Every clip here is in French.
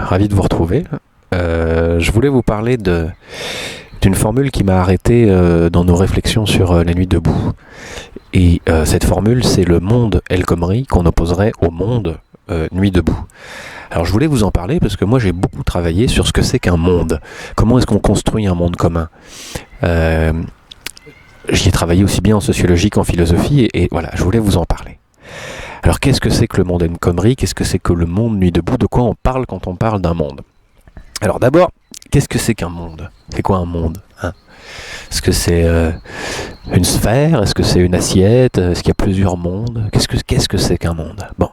ravi de vous retrouver. Je voulais vous parler d'une formule qui m'a arrêté dans nos réflexions sur la nuit debout. Et cette formule, c'est le monde El Khomri qu'on opposerait au monde nuit debout. Alors je voulais vous en parler parce que moi j'ai beaucoup travaillé sur ce que c'est qu'un monde. Comment est-ce qu'on construit un monde commun? J'y ai travaillé aussi bien en sociologie qu'en philosophie et voilà, je voulais vous en parler. Alors qu'est-ce que c'est que le monde El Khomri? Qu'est-ce que c'est que le monde nuit debout? De quoi on parle quand on parle d'un monde? Alors d'abord, qu'est-ce que c'est qu'un monde? C'est quoi un monde, hein? Est-ce que c'est une sphère? Est-ce que c'est une assiette? Est-ce qu'il y a plusieurs mondes? Qu'est-ce que c'est qu'un monde? Bon.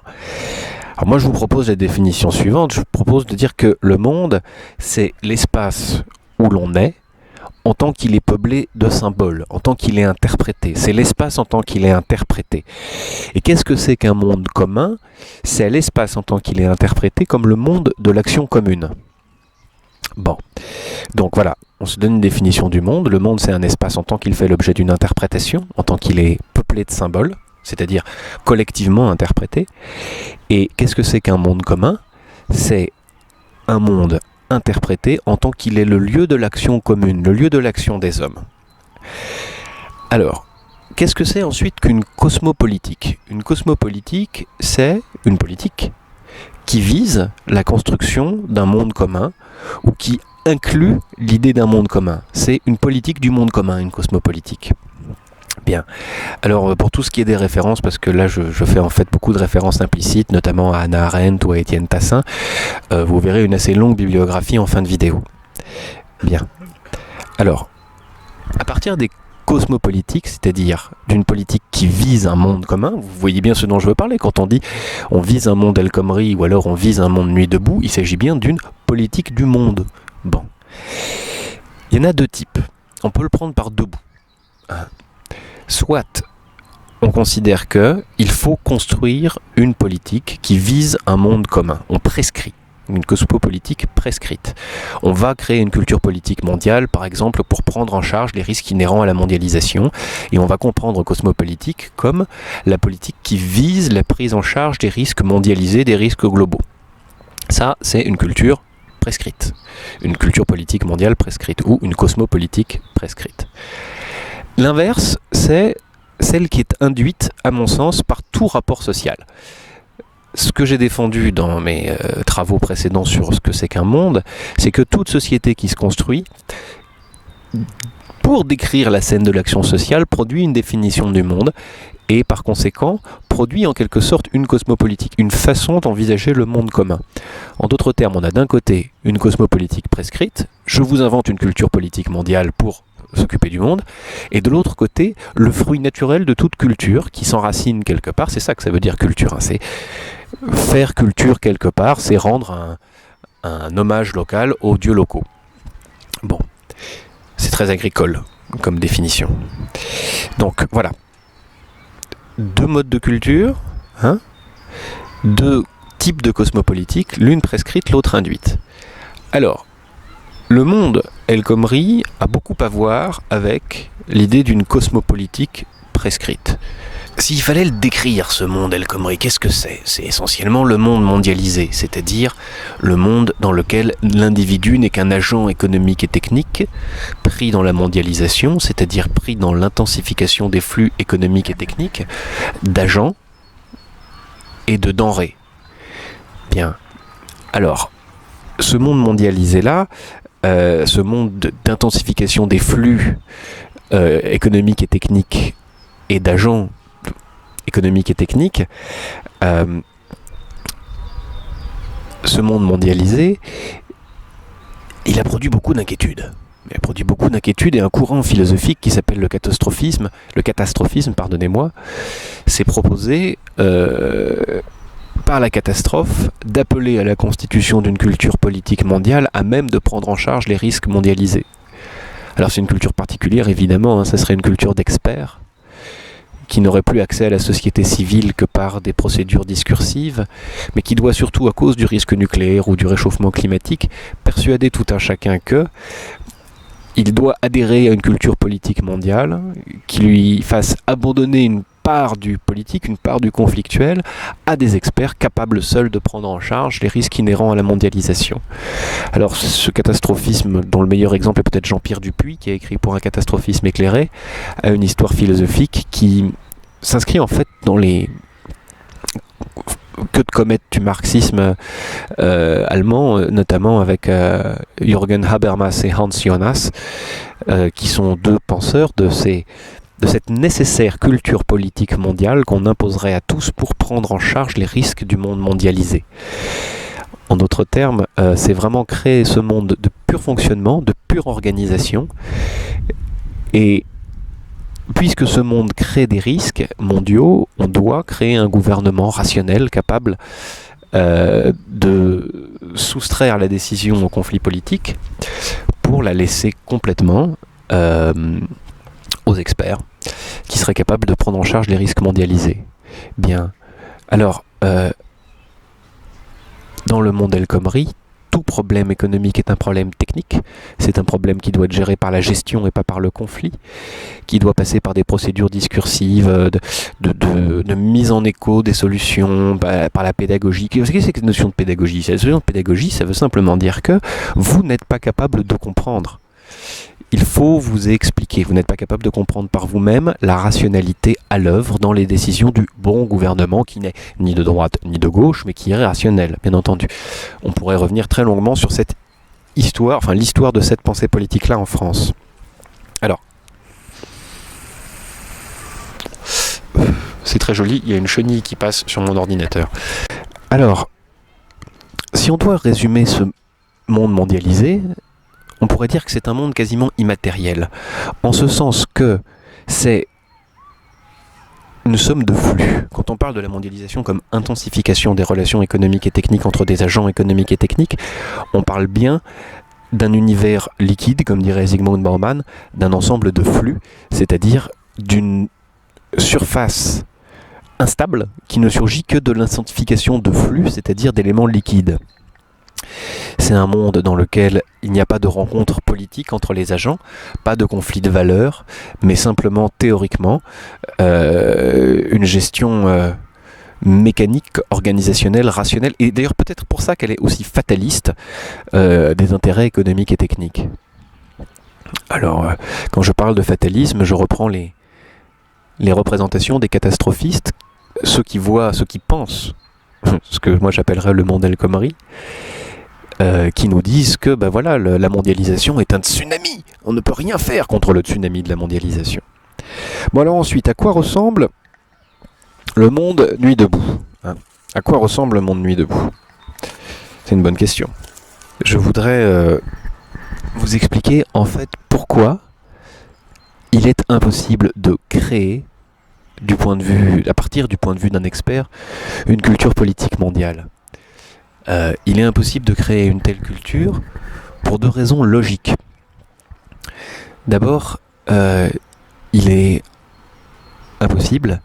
Alors moi je vous propose la définition suivante. Je vous propose de dire que le monde, c'est l'espace où l'on est en tant qu'il est peuplé de symboles, en tant qu'il est interprété. C'est l'espace en tant qu'il est interprété. Et qu'est-ce que c'est qu'un monde commun? C'est l'espace en tant qu'il est interprété comme le monde de l'action commune. Bon, donc voilà, on se donne une définition du monde. Le monde, c'est un espace en tant qu'il fait l'objet d'une interprétation, en tant qu'il est peuplé de symboles, c'est-à-dire collectivement interprété. Et qu'est-ce que c'est qu'un monde commun? C'est un monde interprété en tant qu'il est le lieu de l'action commune, le lieu de l'action des hommes. Alors, qu'est-ce que c'est ensuite qu'une cosmopolitique? Une cosmopolitique, c'est une politique qui vise la construction d'un monde commun ou qui inclut l'idée d'un monde commun. C'est une politique du monde commun, une cosmopolitique. Bien. Alors, pour tout ce qui est des références, parce que là, je fais en fait beaucoup de références implicites, notamment à Hannah Arendt ou à Étienne Tassin, vous verrez une assez longue bibliographie en fin de vidéo. Bien. Alors, à partir des cosmopolitiques, c'est-à-dire d'une politique qui vise un monde commun, vous voyez bien ce dont je veux parler. Quand on dit on vise un monde El Khomri ou alors on vise un monde nuit debout, il s'agit bien d'une politique du monde. Bon. Il y en a deux types. On peut le prendre par deux bouts. Soit on considère qu'il faut construire une politique qui vise un monde commun. On prescrit. Une cosmopolitique prescrite. On va créer une culture politique mondiale, par exemple, pour prendre en charge les risques inhérents à la mondialisation. Et on va comprendre cosmopolitique comme la politique qui vise la prise en charge des risques mondialisés, des risques globaux. Ça, c'est une culture prescrite. Une culture politique mondiale prescrite ou une cosmopolitique prescrite. L'inverse, c'est celle qui est induite, à mon sens, par tout rapport social. Ce que j'ai défendu dans mes travaux précédents sur ce que c'est qu'un monde, c'est que toute société qui se construit, pour décrire la scène de l'action sociale, produit une définition du monde et par conséquent produit en quelque sorte une cosmopolitique, une façon d'envisager le monde commun. En d'autres termes, on a d'un côté une cosmopolitique prescrite, je vous invente une culture politique mondiale pour s'occuper du monde, et de l'autre côté, le fruit naturel de toute culture qui s'enracine quelque part, c'est ça que ça veut dire culture, hein, c'est faire culture quelque part, c'est rendre un hommage local aux dieux locaux. Bon, c'est très agricole comme définition. Donc voilà, deux modes de culture, hein, deux types de cosmopolitique, l'une prescrite, l'autre induite. Alors, le monde El Khomri a beaucoup à voir avec l'idée d'une cosmopolitique prescrite. S'il fallait le décrire, ce monde El Khomri, qu'est-ce que c'est? C'est essentiellement le monde mondialisé, c'est-à-dire le monde dans lequel l'individu n'est qu'un agent économique et technique, pris dans la mondialisation, c'est-à-dire pris dans l'intensification des flux économiques et techniques, d'agents et de denrées. Bien. Alors, ce monde mondialisé-là, ce monde d'intensification des flux économiques et techniques et d'agents économiques et techniques, ce monde mondialisé, il a produit beaucoup d'inquiétudes. Il a produit beaucoup d'inquiétudes et un courant philosophique qui s'appelle le catastrophisme, s'est proposé par la catastrophe, d'appeler à la constitution d'une culture politique mondiale à même de prendre en charge les risques mondialisés. Alors c'est une culture particulière, évidemment, hein, ça serait une culture d'experts, qui n'aurait plus accès à la société civile que par des procédures discursives, mais qui doit surtout, à cause du risque nucléaire ou du réchauffement climatique, persuader tout un chacun que il doit adhérer à une culture politique mondiale qui lui fasse abandonner une part du politique, une part du conflictuel, à des experts capables seuls de prendre en charge les risques inhérents à la mondialisation. Alors ce catastrophisme, dont le meilleur exemple est peut-être Jean-Pierre Dupuy, qui a écrit Pour un catastrophisme éclairé, a une histoire philosophique qui s'inscrit en fait dans les queues de comète du marxisme allemand, notamment avec Jürgen Habermas et Hans Jonas, qui sont deux penseurs de cette nécessaire culture politique mondiale qu'on imposerait à tous pour prendre en charge les risques du monde mondialisé. En d'autres termes, c'est vraiment créer ce monde de pur fonctionnement, de pure organisation. Et puisque ce monde crée des risques mondiaux, on doit créer un gouvernement rationnel capable de soustraire la décision au conflit politique pour la laisser complètement aux experts qui seraient capables de prendre en charge les risques mondialisés. Bien, alors, dans le monde El Khomri, tout problème économique est un problème technique. C'est un problème qui doit être géré par la gestion et pas par le conflit, qui doit passer par des procédures discursives, de mise en écho des solutions, par la pédagogie. Qu'est-ce que c'est que cette notion de pédagogie ? Cette notion de pédagogie, ça veut simplement dire que vous n'êtes pas capable de comprendre. Il faut vous expliquer. Vous n'êtes pas capable de comprendre par vous-même la rationalité à l'œuvre dans les décisions du bon gouvernement qui n'est ni de droite ni de gauche, mais qui est rationnel, bien entendu. On pourrait revenir très longuement sur cette histoire, enfin l'histoire de cette pensée politique-là en France. Alors, c'est très joli, il y a une chenille qui passe sur mon ordinateur. Alors, si on doit résumer ce monde mondialisé, on pourrait dire que c'est un monde quasiment immatériel, en ce sens que c'est une somme de flux. Quand on parle de la mondialisation comme intensification des relations économiques et techniques entre des agents économiques et techniques, on parle bien d'un univers liquide, comme dirait Zygmunt Bauman, d'un ensemble de flux, c'est-à-dire d'une surface instable qui ne surgit que de l'intensification de flux, c'est-à-dire d'éléments liquides. C'est un monde dans lequel il n'y a pas de rencontre politique entre les agents, pas de conflit de valeurs, mais simplement théoriquement une gestion mécanique, organisationnelle, rationnelle, et d'ailleurs peut-être pour ça qu'elle est aussi fataliste des intérêts économiques et techniques. Alors, quand je parle de fatalisme, je reprends les représentations des catastrophistes, ceux qui voient, ceux qui pensent, ce que moi j'appellerais le monde El Khomri, qui nous disent que voilà, la mondialisation est un tsunami. On ne peut rien faire contre le tsunami de la mondialisation. Bon alors ensuite, à quoi ressemble le monde nuit debout, hein ? À quoi ressemble le monde nuit debout ? C'est une bonne question. Je voudrais vous expliquer en fait pourquoi il est impossible de créer, à partir du point de vue d'un expert, une culture politique mondiale. Il est impossible de créer une telle culture pour deux raisons logiques. D'abord, il est impossible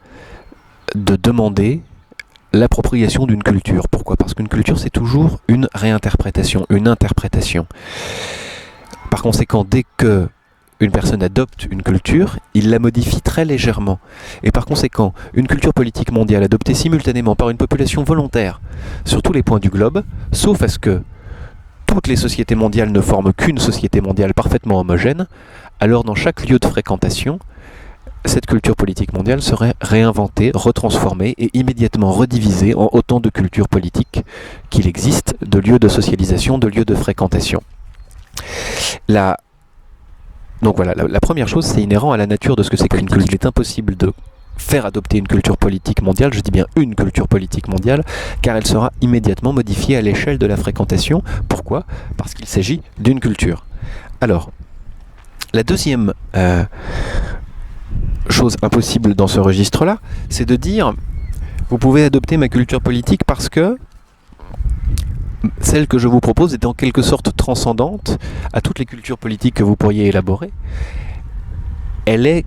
de demander l'appropriation d'une culture. Pourquoi ? Parce qu'une culture, c'est toujours une réinterprétation, une interprétation. Par conséquent, dès que une personne adopte une culture, il la modifie très légèrement. Et par conséquent, une culture politique mondiale adoptée simultanément par une population volontaire sur tous les points du globe, sauf à ce que toutes les sociétés mondiales ne forment qu'une société mondiale parfaitement homogène, alors dans chaque lieu de fréquentation, cette culture politique mondiale serait réinventée, retransformée et immédiatement redivisée en autant de cultures politiques qu'il existe de lieux de socialisation, de lieux de fréquentation. Donc voilà, la première chose, c'est inhérent à la nature de ce que c'est qu'une culture. Il est impossible de faire adopter une culture politique mondiale, je dis bien une culture politique mondiale, car elle sera immédiatement modifiée à l'échelle de la fréquentation. Pourquoi ? Parce qu'il s'agit d'une culture. Alors, la deuxième chose impossible dans ce registre-là, c'est de dire, vous pouvez adopter ma culture politique parce que celle que je vous propose est en quelque sorte transcendante à toutes les cultures politiques que vous pourriez élaborer. Elle est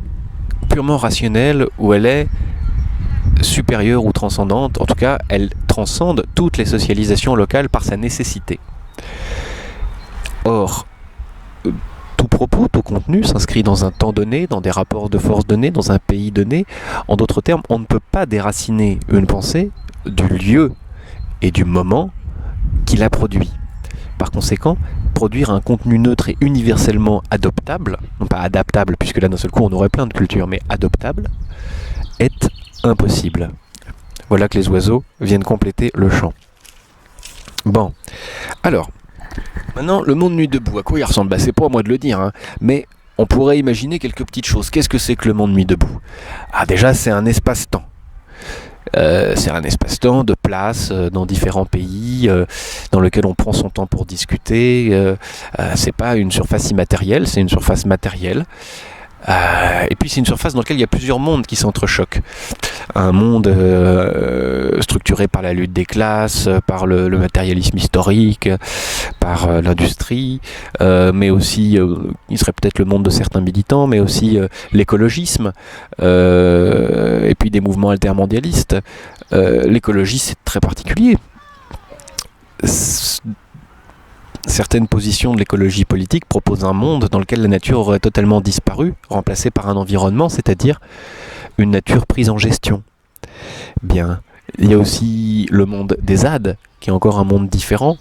purement rationnelle ou elle est supérieure ou transcendante. En tout cas, elle transcende toutes les socialisations locales par sa nécessité. Or, tout propos, tout contenu s'inscrit dans un temps donné, dans des rapports de force donnés, dans un pays donné. En d'autres termes, on ne peut pas déraciner une pensée du lieu et du moment qui la produit. Par conséquent, produire un contenu neutre et universellement adoptable, non pas adaptable, puisque là d'un seul coup on aurait plein de cultures, mais adoptable, est impossible. Voilà que les oiseaux viennent compléter le chant. Bon, alors, maintenant le monde nuit debout, à quoi il ressemble ? C'est pas à moi de le dire, hein, mais on pourrait imaginer quelques petites choses. Qu'est-ce que c'est que le monde nuit debout ? Déjà c'est un espace-temps. C'est un espace-temps de place dans différents pays dans lequel on prend son temps pour discuter. C'est pas une surface immatérielle, c'est une surface matérielle. Et puis c'est une surface dans laquelle il y a plusieurs mondes qui s'entrechoquent. Un monde structuré par la lutte des classes, par le matérialisme historique, par l'industrie, mais aussi, il serait peut-être le monde de certains militants, mais aussi l'écologisme, et puis des mouvements altermondialistes. L'écologie, c'est très particulier. Certaines positions de l'écologie politique proposent un monde dans lequel la nature aurait totalement disparu, remplacée par un environnement, c'est-à-dire une nature prise en gestion. Bien, il y a aussi le monde des ZAD, qui est encore un monde différent.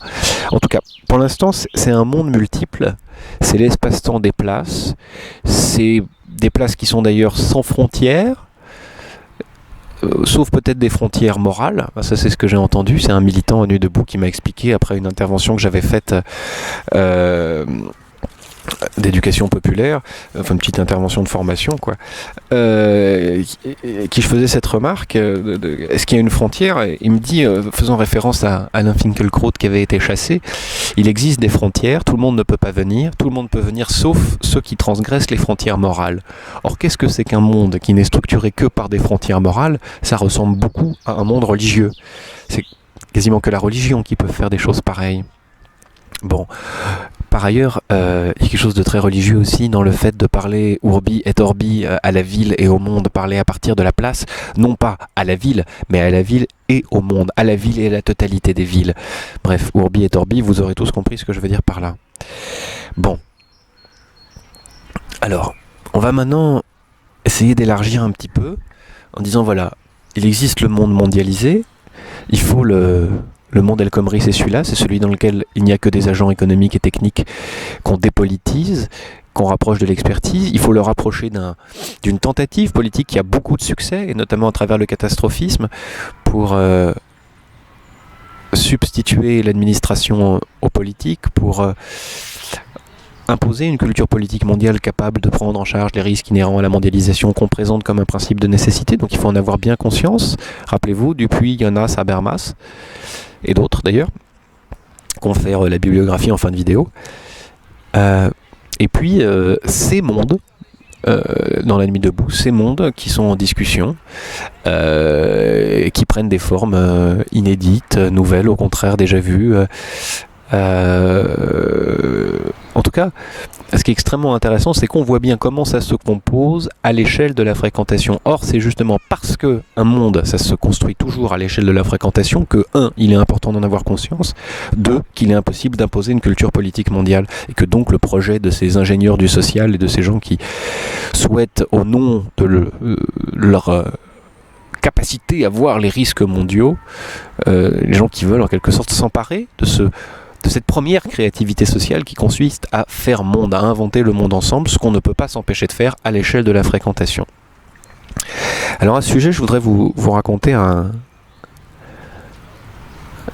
En tout cas, pour l'instant, c'est un monde multiple. C'est l'espace-temps des places. C'est des places qui sont d'ailleurs sans frontières, sauf peut-être des frontières morales. Ça, c'est ce que j'ai entendu. C'est un militant à Nuit debout qui m'a expliqué après une intervention que j'avais faite d'éducation populaire, enfin une petite intervention de formation, quoi, qui je faisais cette remarque, est-ce qu'il y a une frontière ? Et il me dit, faisant référence à Alain Finkielkraut qui avait été chassé, il existe des frontières, tout le monde ne peut pas venir, tout le monde peut venir sauf ceux qui transgressent les frontières morales. Or, qu'est-ce que c'est qu'un monde qui n'est structuré que par des frontières morales ? Ça ressemble beaucoup à un monde religieux. C'est quasiment que la religion qui peut faire des choses pareilles. Bon, par ailleurs, il y a quelque chose de très religieux aussi dans le fait de parler urbi et orbi à la ville et au monde, parler à partir de la place, non pas à la ville, mais à la ville et au monde, à la ville et à la totalité des villes. Bref, urbi et orbi, vous aurez tous compris ce que je veux dire par là. Bon. Alors, on va maintenant essayer d'élargir un petit peu en disant, voilà, il existe le monde mondialisé, il faut le monde El Khomri, c'est celui-là, c'est celui dans lequel il n'y a que des agents économiques et techniques qu'on dépolitise, qu'on rapproche de l'expertise. Il faut le rapprocher d'une tentative politique qui a beaucoup de succès, et notamment à travers le catastrophisme, pour substituer l'administration aux politiques, pour imposer une culture politique mondiale capable de prendre en charge les risques inhérents à la mondialisation qu'on présente comme un principe de nécessité. Donc il faut en avoir bien conscience. Rappelez-vous, Dupuy, Jonas, Habermas, et d'autres d'ailleurs, qu'on fait la bibliographie en fin de vidéo. Et puis ces mondes, dans la nuit debout, ces mondes qui sont en discussion, qui prennent des formes inédites, nouvelles, au contraire déjà vues. En tout cas, ce qui est extrêmement intéressant, c'est qu'on voit bien comment ça se compose à l'échelle de la fréquentation. Or, c'est justement parce que un monde, ça se construit toujours à l'échelle de la fréquentation que, 1, il est important d'en avoir conscience, 2, qu'il est impossible d'imposer une culture politique mondiale, et que donc le projet de ces ingénieurs du social et de ces gens qui souhaitent, au nom de leur capacité à voir les risques mondiaux, les gens qui veulent en quelque sorte s'emparer de cette première créativité sociale qui consiste à faire monde, à inventer le monde ensemble, ce qu'on ne peut pas s'empêcher de faire à l'échelle de la fréquentation. Alors à ce sujet, je voudrais vous raconter un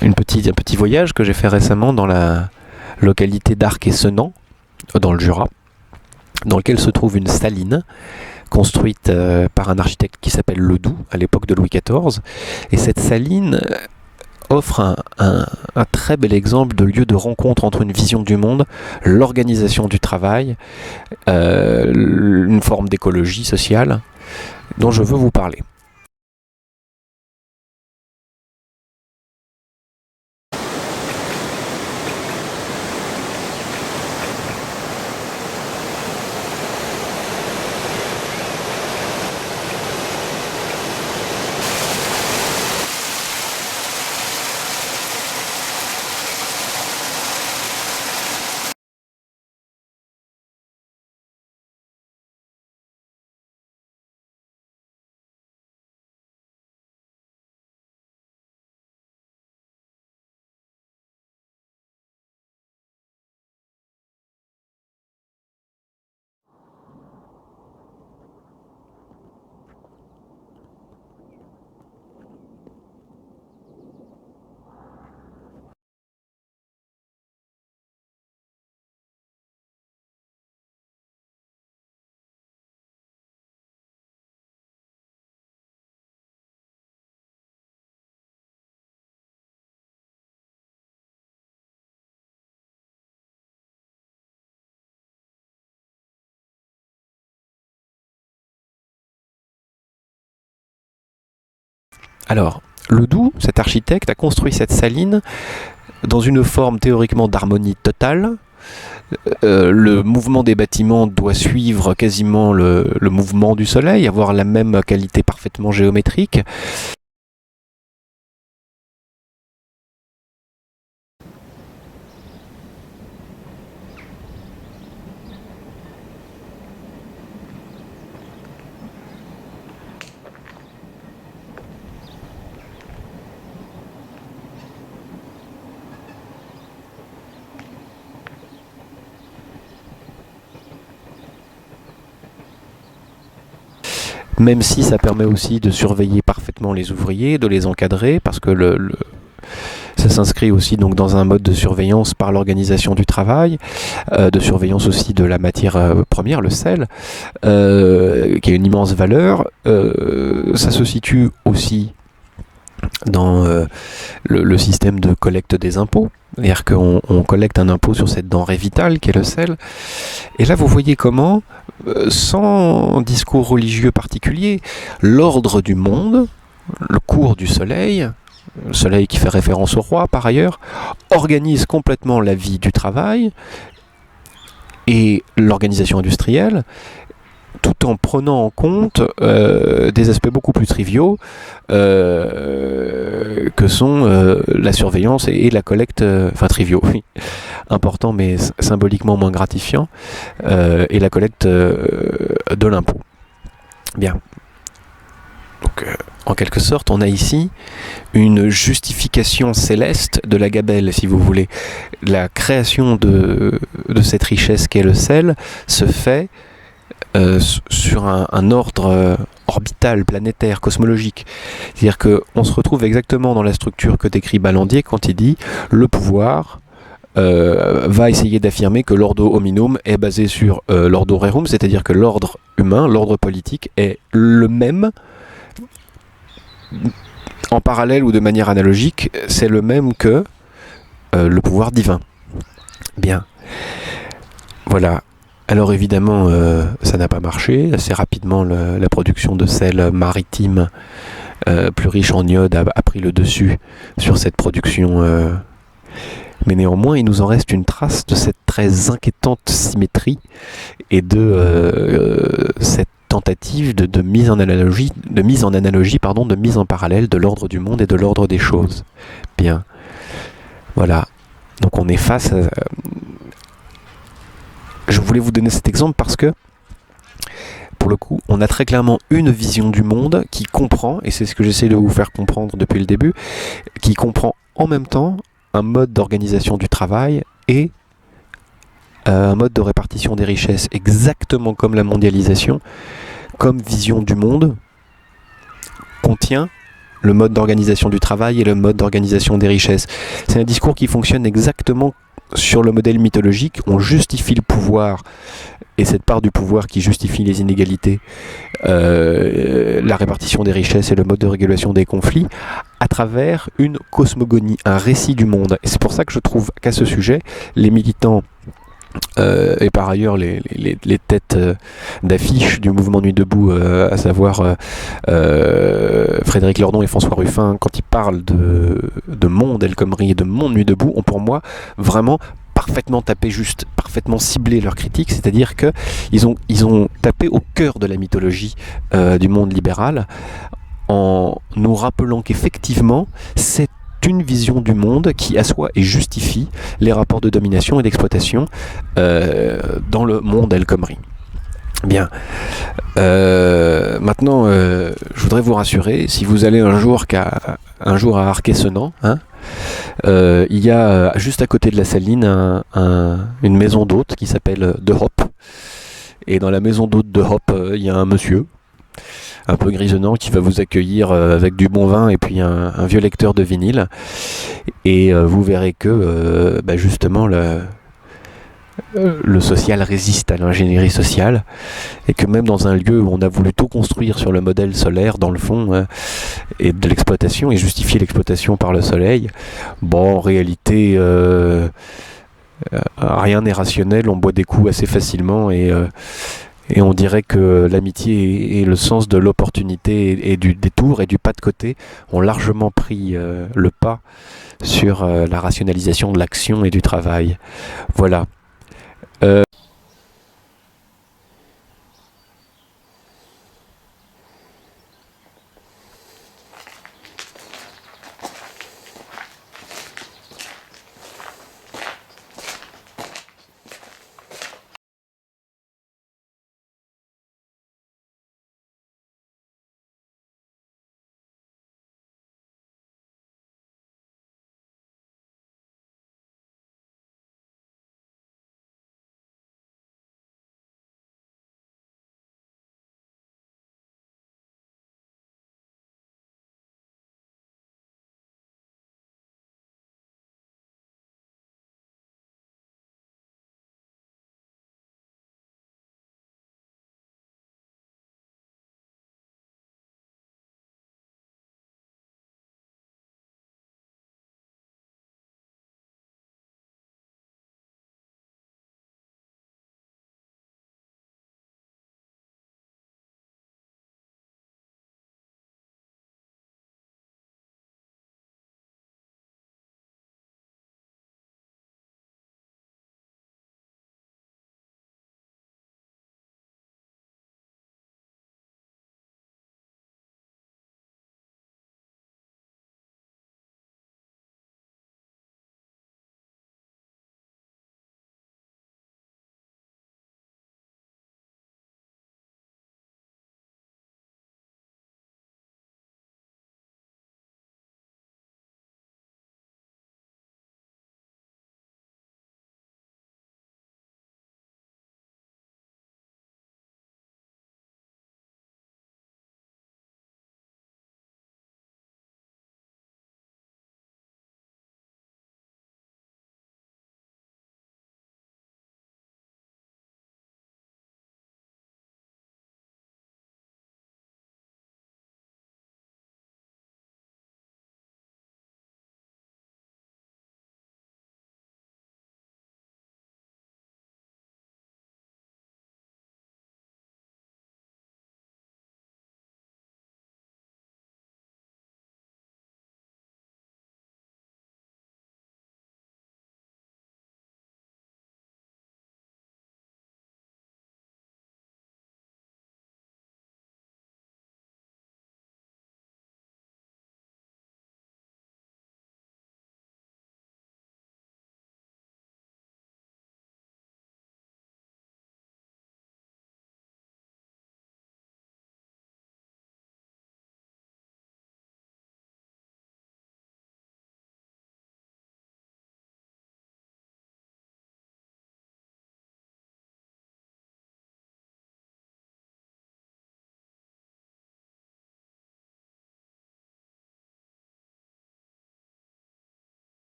petit voyage que j'ai fait récemment dans la localité d'Arc-et-Senans, dans le Jura, dans lequel se trouve une saline construite par un architecte qui s'appelle Ledoux, à l'époque de Louis XIV. Et cette saline offre un très bel exemple de lieu de rencontre entre une vision du monde, l'organisation du travail, une forme d'écologie sociale dont je veux vous parler. Alors, Ledoux, cet architecte, a construit cette saline dans une forme théoriquement d'harmonie totale. Le mouvement des bâtiments doit suivre quasiment le mouvement du soleil, avoir la même qualité parfaitement géométrique. Même si ça permet aussi de surveiller parfaitement les ouvriers, de les encadrer, parce que ça s'inscrit aussi donc dans un mode de surveillance par l'organisation du travail, de surveillance aussi de la matière première, le sel, qui a une immense valeur. Ça se situe aussi dans le système de collecte des impôts, c'est-à-dire qu'on collecte un impôt sur cette denrée vitale qui est le sel. Et là, vous voyez comment, sans discours religieux particulier, l'ordre du monde, le cours du soleil, le soleil qui fait référence au roi par ailleurs, organise complètement la vie du travail et l'organisation industrielle, tout en prenant en compte des aspects beaucoup plus triviaux que sont la surveillance et la collecte, enfin triviaux, oui, importants mais symboliquement moins gratifiants, et la collecte de l'impôt. Bien. Donc, en quelque sorte, on a ici une justification céleste de la gabelle, si vous voulez. La création de cette richesse qu'est le sel se fait sur un ordre orbital, planétaire, cosmologique. C'est-à-dire qu'on se retrouve exactement dans la structure que décrit Ballandier quand il dit « le pouvoir va essayer d'affirmer que l'ordo hominum est basé sur l'ordo rerum », c'est-à-dire que l'ordre humain, l'ordre politique est le même, en parallèle ou de manière analogique, c'est le même que le pouvoir divin. Bien. Voilà. Alors évidemment, ça n'a pas marché. Assez rapidement, la production de sel maritime plus riche en iode a pris le dessus sur cette production. Mais néanmoins, il nous en reste une trace de cette très inquiétante symétrie et de cette tentative de mise en analogie, de mise en parallèle de l'ordre du monde et de l'ordre des choses. Bien. Voilà. Donc on est face à... Je voulais vous donner cet exemple parce que, pour le coup, on a très clairement une vision du monde qui comprend, et c'est ce que j'essaie de vous faire comprendre depuis le début, qui comprend en même temps un mode d'organisation du travail et un mode de répartition des richesses, exactement comme la mondialisation, comme vision du monde, contient le mode d'organisation du travail et le mode d'organisation des richesses. C'est un discours qui fonctionne exactement sur le modèle mythologique. On justifie le pouvoir et cette part du pouvoir qui justifie les inégalités, la répartition des richesses et le mode de régulation des conflits à travers une cosmogonie, un récit du monde. Et c'est pour ça que je trouve qu'à ce sujet, les militants et par ailleurs les têtes d'affiche du mouvement Nuit debout, à savoir Frédéric Lordon et François Ruffin, quand ils parlent de monde El Khomri et de monde Nuit debout, ont pour moi vraiment parfaitement tapé juste, parfaitement ciblé leur critique, c'est-à-dire que ils ont tapé au cœur de la mythologie du monde libéral en nous rappelant qu'effectivement c'est une vision du monde qui assoit et justifie les rapports de domination et d'exploitation dans le monde El Khomri. Bien. Maintenant, je voudrais vous rassurer, si vous allez un jour à Arquet-Senans, il y a juste à côté de la saline une maison d'hôtes qui s'appelle De Hop. Et dans la maison d'hôtes de Hop, il y a un monsieur un peu grisonnant qui va vous accueillir avec du bon vin et puis un vieux lecteur de vinyle. Et vous verrez que justement le social résiste à l'ingénierie sociale et que même dans un lieu où on a voulu tout construire sur le modèle solaire dans le fond et de l'exploitation et justifier l'exploitation par le soleil, en réalité rien n'est rationnel, on boit des coups assez facilement et Et on dirait que l'amitié et le sens de l'opportunité et du détour et du pas de côté ont largement pris le pas sur la rationalisation de l'action et du travail. Voilà.